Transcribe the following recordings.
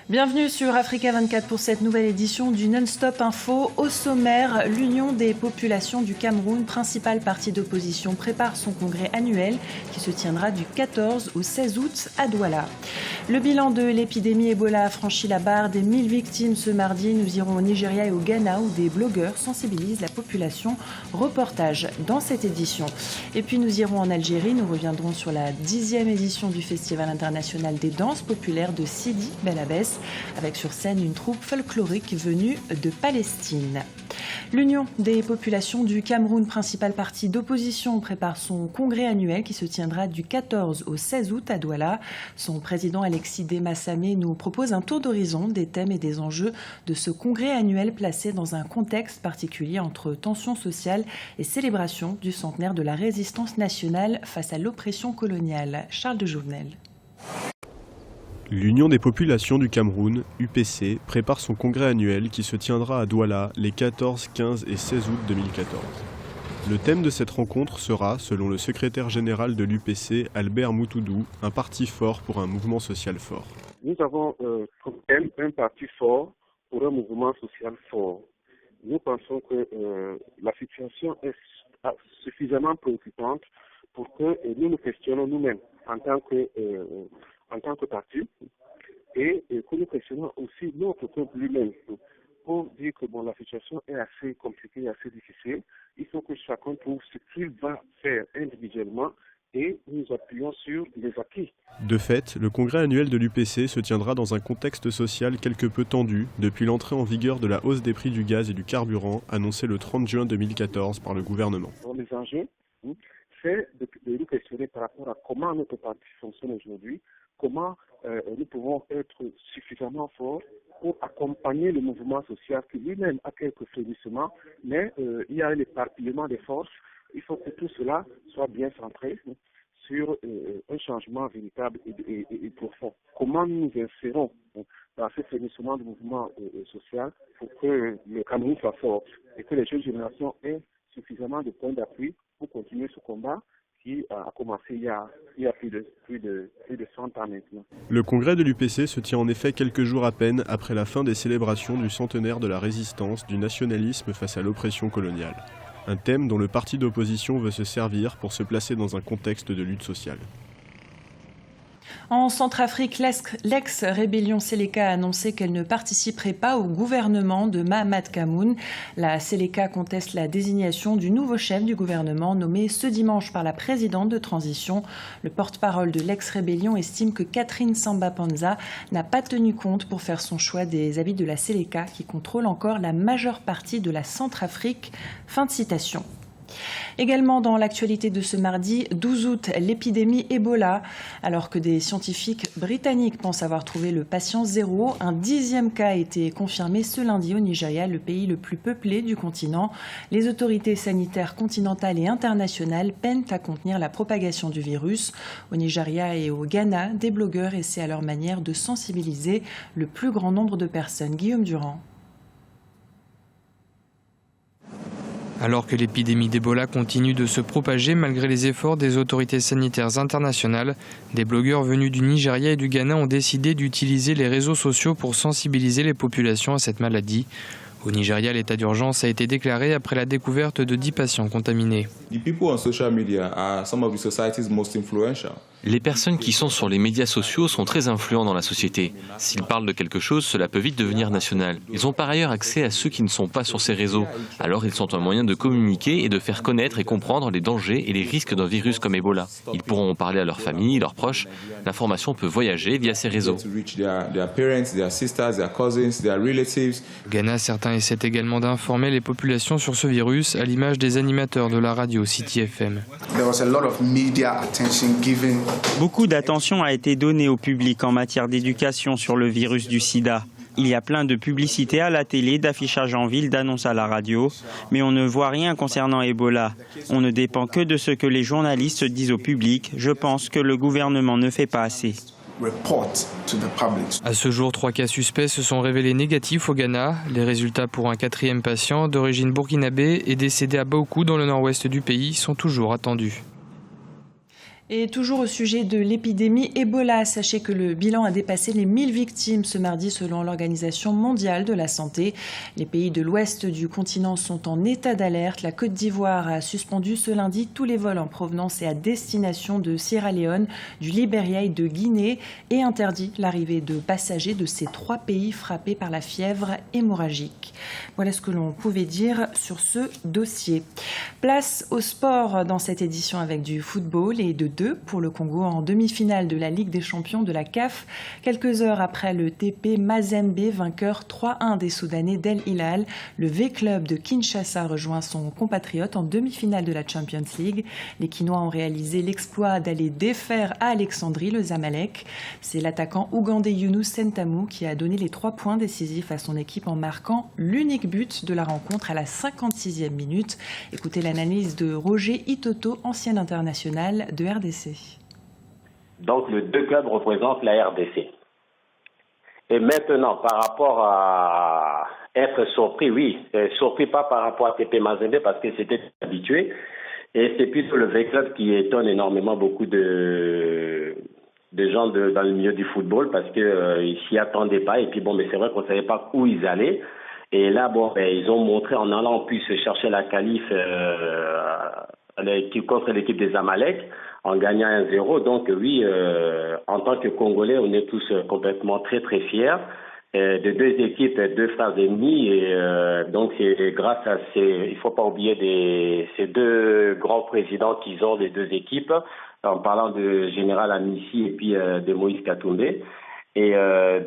Bienvenue sur Africa 24 pour cette nouvelle édition du Non-Stop Info. Au sommaire, l'Union des populations du Cameroun, principal parti d'opposition, prépare son congrès annuel qui se tiendra du 14 au 16 août à Douala. Le bilan de l'épidémie Ebola a franchi la barre des 1000 victimes ce mardi. Nous irons au Nigeria et au Ghana où des blogueurs sensibilisent la population. Reportage dans cette édition. Et puis nous irons en Algérie. Nous reviendrons sur la 10e édition du Festival international des danses populaires de Sidi Bel Abbès, avec sur scène une troupe folklorique venue de Palestine. L'Union des populations du Cameroun, principal parti d'opposition, prépare son congrès annuel qui se tiendra du 14 au 16 août à Douala. Son président Alexis Demassamé nous propose un tour d'horizon des thèmes et des enjeux de ce congrès annuel placé dans un contexte particulier entre tensions sociales et célébration du centenaire de la résistance nationale face à l'oppression coloniale. Charles de Jouvenel. L'Union des populations du Cameroun, UPC, prépare son congrès annuel qui se tiendra à Douala les 14, 15 et 16 août 2014. Le thème de cette rencontre sera, selon le secrétaire général de l'UPC, Albert Moutoudou, un parti fort pour un mouvement social fort. Nous avons comme thème un parti fort pour un mouvement social fort. Nous pensons que la situation est suffisamment préoccupante pour que nous nous questionnons nous-mêmes en tant que parti et que nous questionnons aussi notre peuple lui-même pour dire que la situation est assez compliquée, assez difficile. Il faut que chacun trouve ce qu'il va faire individuellement et nous appuyons sur les acquis. De fait, le congrès annuel de l'UPC se tiendra dans un contexte social quelque peu tendu depuis l'entrée en vigueur de la hausse des prix du gaz et du carburant annoncée le 30 juin 2014 par le gouvernement. Les enjeux, c'est de nous questionner par rapport à comment notre parti fonctionne aujourd'hui, comment nous pouvons être suffisamment forts pour accompagner le mouvement social qui lui-même a quelques frémissements, mais il y a un éparpillement des forces. Il faut que tout cela soit bien centré sur un changement véritable et profond. Comment nous nous insérons dans ce frémissement du mouvement social pour que le Cameroun soit fort et que les jeunes générations aient suffisamment de points d'appui pour continuer ce combat qui a commencé il y a plus de 100 ans maintenant. Le congrès de l'UPC se tient en effet quelques jours à peine après la fin des célébrations du centenaire de la résistance du nationalisme face à l'oppression coloniale. Un thème dont le parti d'opposition veut se servir pour se placer dans un contexte de lutte sociale. En Centrafrique, l'ex-rébellion Seleka a annoncé qu'elle ne participerait pas au gouvernement de Mahamat Kamoun. La Seleka conteste la désignation du nouveau chef du gouvernement nommé ce dimanche par la présidente de transition. Le porte-parole de l'ex-rébellion estime que Catherine Samba Panza n'a pas tenu compte pour faire son choix des avis de la Seleka qui contrôle encore la majeure partie de la Centrafrique. Fin de citation. Également dans l'actualité de ce mardi 12 août, l'épidémie Ebola. Alors que des scientifiques britanniques pensent avoir trouvé le patient zéro, un 10e cas a été confirmé ce lundi au Nigeria, le pays le plus peuplé du continent. Les autorités sanitaires continentales et internationales peinent à contenir la propagation du virus. Au Nigeria et au Ghana, des blogueurs essaient à leur manière de sensibiliser le plus grand nombre de personnes. Guillaume Durand. Alors que l'épidémie d'Ebola continue de se propager malgré les efforts des autorités sanitaires internationales, des blogueurs venus du Nigeria et du Ghana ont décidé d'utiliser les réseaux sociaux pour sensibiliser les populations à cette maladie. Au Nigeria, l'état d'urgence a été déclaré après la découverte de 10 patients contaminés. Les personnes qui sont sur les médias sociaux sont très influents dans la société. S'ils parlent de quelque chose, cela peut vite devenir national. Ils ont par ailleurs accès à ceux qui ne sont pas sur ces réseaux. Alors ils sont un moyen de communiquer et de faire connaître et comprendre les dangers et les risques d'un virus comme Ebola. Ils pourront en parler à leurs familles, leurs proches. L'information peut voyager via ces réseaux. Au Ghana, certains essaient également d'informer les populations sur ce virus, à l'image des animateurs de la radio City FM. Beaucoup d'attention a été donnée au public en matière d'éducation sur le virus du sida. Il y a plein de publicités à la télé, d'affichages en ville, d'annonces à la radio, mais on ne voit rien concernant Ebola. On ne dépend que de ce que les journalistes disent au public. Je pense que le gouvernement ne fait pas assez. À ce jour, 3 cas suspects se sont révélés négatifs au Ghana. Les résultats pour un 4e patient d'origine burkinabé et décédé à Baokou dans le nord-ouest du pays sont toujours attendus. Et toujours au sujet de l'épidémie Ebola, sachez que le bilan a dépassé les 1000 victimes ce mardi selon l'Organisation mondiale de la santé. Les pays de l'ouest du continent sont en état d'alerte. La Côte d'Ivoire a suspendu ce lundi tous les vols en provenance et à destination de Sierra Leone, du Libéria et de Guinée et interdit l'arrivée de passagers de ces 3 pays frappés par la fièvre hémorragique. Voilà ce que l'on pouvait dire sur ce dossier. Place au sport dans cette édition avec du football et de 2 pour le Congo en demi-finale de la Ligue des champions de la CAF. Quelques heures après le TP Mazembe, vainqueur 3-1 des Soudanais d'El Hilal, le V-Club de Kinshasa rejoint son compatriote en demi-finale de la Champions League. Les Quinois ont réalisé l'exploit d'aller défaire à Alexandrie le Zamalek. C'est l'attaquant ougandais Younous Sentamu qui a donné les 3 points décisifs à son équipe en marquant l'unique but de la rencontre à la 56e minute. Écoutez l'analyse de Roger Itoto, ancien international de RDC. Donc, les 2 clubs représentent la RDC. Et maintenant, par rapport à être surpris, oui, surpris pas par rapport à TP Mazembe parce que c'était habitué. Et c'est plutôt le V-Club qui étonne énormément beaucoup de gens dans le milieu du football parce qu'ils s'y attendaient pas. Et puis bon, mais c'est vrai qu'on ne savait pas où ils allaient. Et là, bon, ils ont montré en allant en plus chercher la qualif contre l'équipe des Zamalek en gagnant 1-0. Donc oui, en tant que Congolais, on est tous complètement très très fiers de 2 équipes, 2 frères ennemis. Et donc c'est grâce à il faut pas oublier ces 2 grands présidents qu'ils ont des 2 équipes, en parlant de Général Amissi et puis de Moïse Katumbe. Et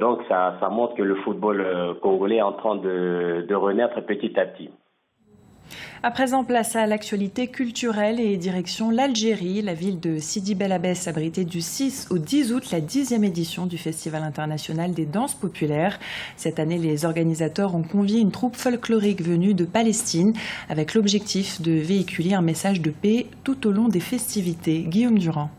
donc ça montre que le football congolais est en train de renaître petit à petit. À présent, place à l'actualité culturelle et direction l'Algérie. La ville de Sidi Bel Abbès abritait du 6 au 10 août la 10e édition du Festival international des danses populaires. Cette année, les organisateurs ont convié une troupe folklorique venue de Palestine avec l'objectif de véhiculer un message de paix tout au long des festivités. Guillaume Durand.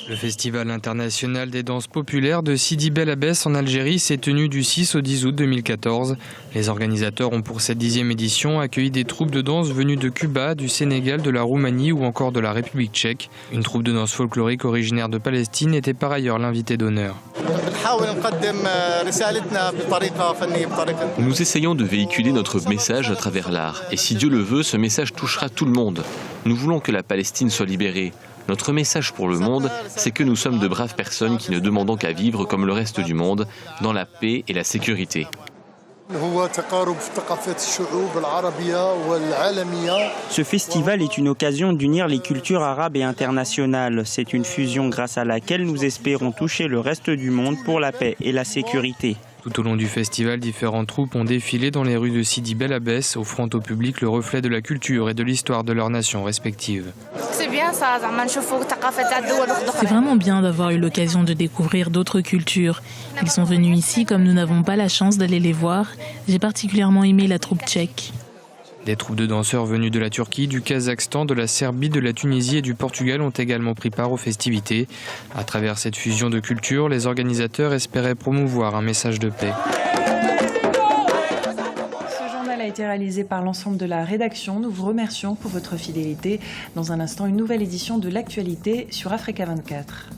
Le Festival international des danses populaires de Sidi Bel Abbès en Algérie s'est tenu du 6 au 10 août 2014. Les organisateurs ont pour cette 10e édition accueilli des troupes de danse venues de Cuba, du Sénégal, de la Roumanie ou encore de la République tchèque. Une troupe de danse folklorique originaire de Palestine était par ailleurs l'invité d'honneur. Nous essayons de véhiculer notre message à travers l'art. Et si Dieu le veut, ce message touchera tout le monde. Nous voulons que la Palestine soit libérée. Notre message pour le monde, c'est que nous sommes de braves personnes qui ne demandons qu'à vivre comme le reste du monde, dans la paix et la sécurité. Ce festival est une occasion d'unir les cultures arabes et internationales. C'est une fusion grâce à laquelle nous espérons toucher le reste du monde pour la paix et la sécurité. Tout au long du festival, différentes troupes ont défilé dans les rues de Sidi Bel Abbès, offrant au public le reflet de la culture et de l'histoire de leurs nations respectives. C'est vraiment bien d'avoir eu l'occasion de découvrir d'autres cultures. Ils sont venus ici comme nous n'avons pas la chance d'aller les voir. J'ai particulièrement aimé la troupe tchèque. Des troupes de danseurs venus de la Turquie, du Kazakhstan, de la Serbie, de la Tunisie et du Portugal ont également pris part aux festivités. À travers cette fusion de cultures, les organisateurs espéraient promouvoir un message de paix. Ce journal a été réalisé par l'ensemble de la rédaction. Nous vous remercions pour votre fidélité. Dans un instant, une nouvelle édition de l'actualité sur Africa 24.